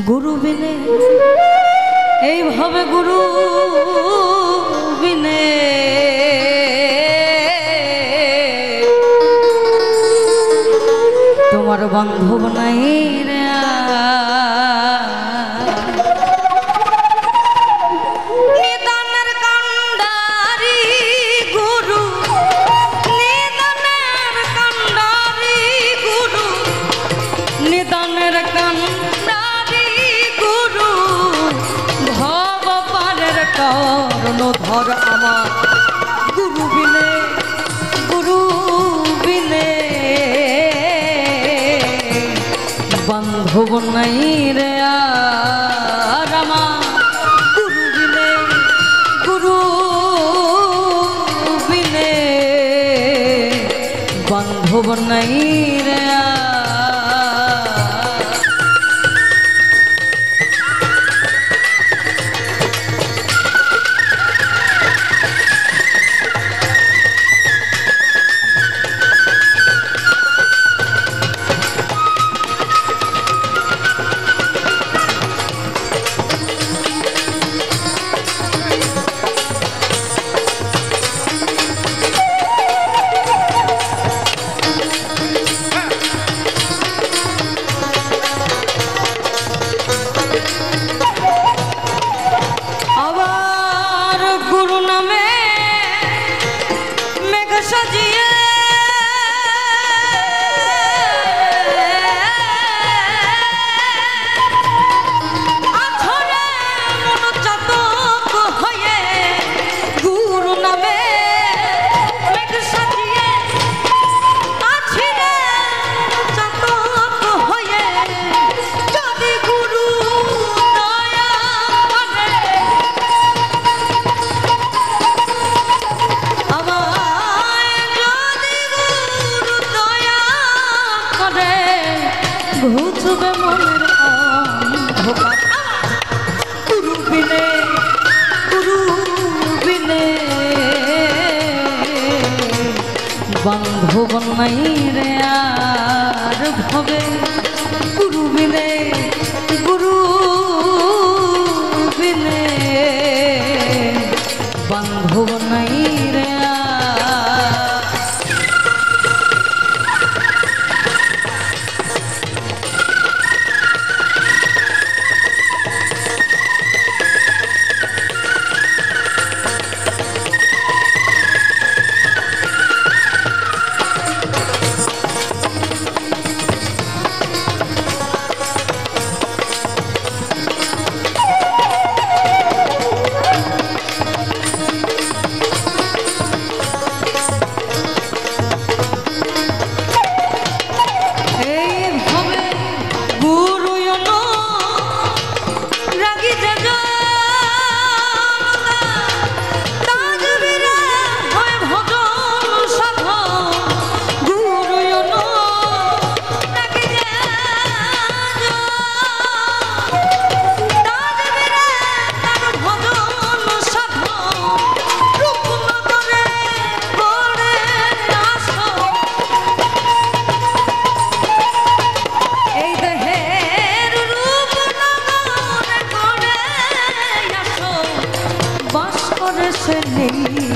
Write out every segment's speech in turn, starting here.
গুরু বিনে এইভাবে গুরু বিনে তোমার বান্ধব নাই রে। নিদানের কান্ডারি গুরু, নিদানের কান্ডারি গুরু, নিদানের কান্ডারি গুরু, ভব পারের কর্ণধর আমার গুরু বিনে, গুরু বিনে বান্ধব নাই রে আর আমার গুরু বিনে, গুরু বিনে বান্ধব নাই রে। ঘুচবে মনের অন্ধকার গুরু বিনে, গুরু বিনে বান্ধব নাই রে আর ভবে গুরু বিনে, গুরু বিনে বান্ধব নাই রে।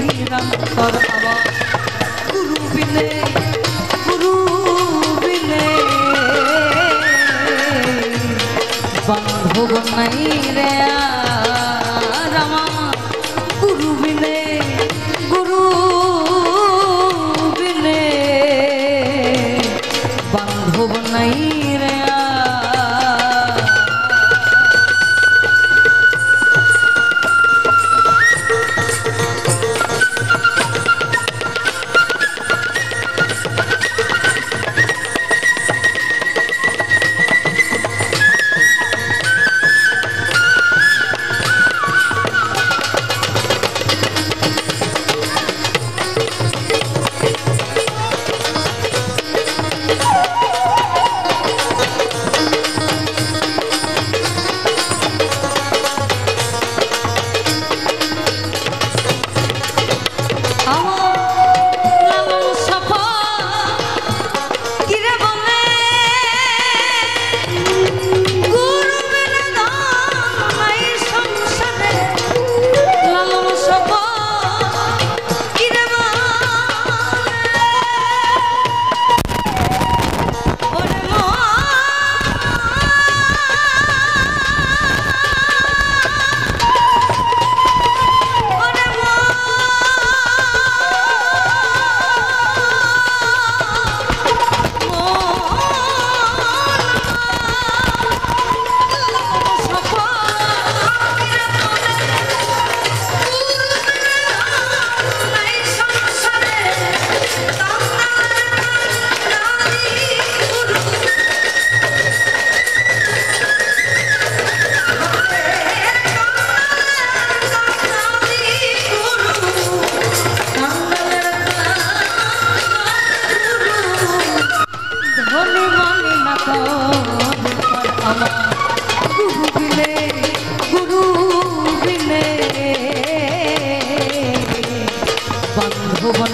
নিরন্তর আমার গুরু বিনে, গুরু বিনে বান্ধব নাই রে আর আমার গুরু বিনে, গুরু বিনে বান্ধব নাই রে।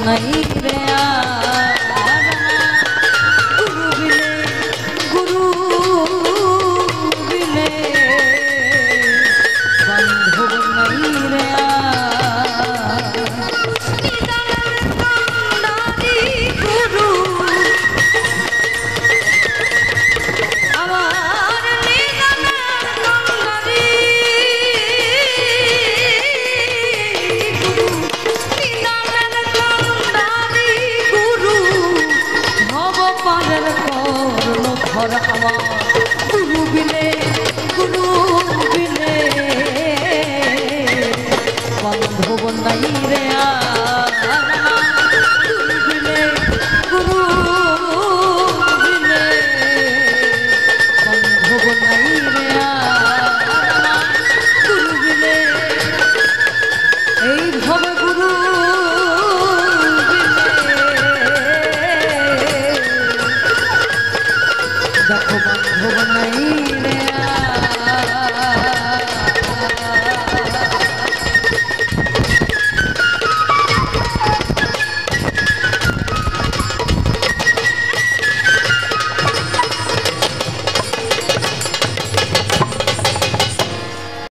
নাই রে গুরু বিনে গুরু বিনে বান্ধব নাই রে আমার গুরু বিনে বান্ধব নাই রে গুরু বিনে বান্ধব নাই রে গুরু বিনে এইভাবে গুরু দেখো বান্ধব নাই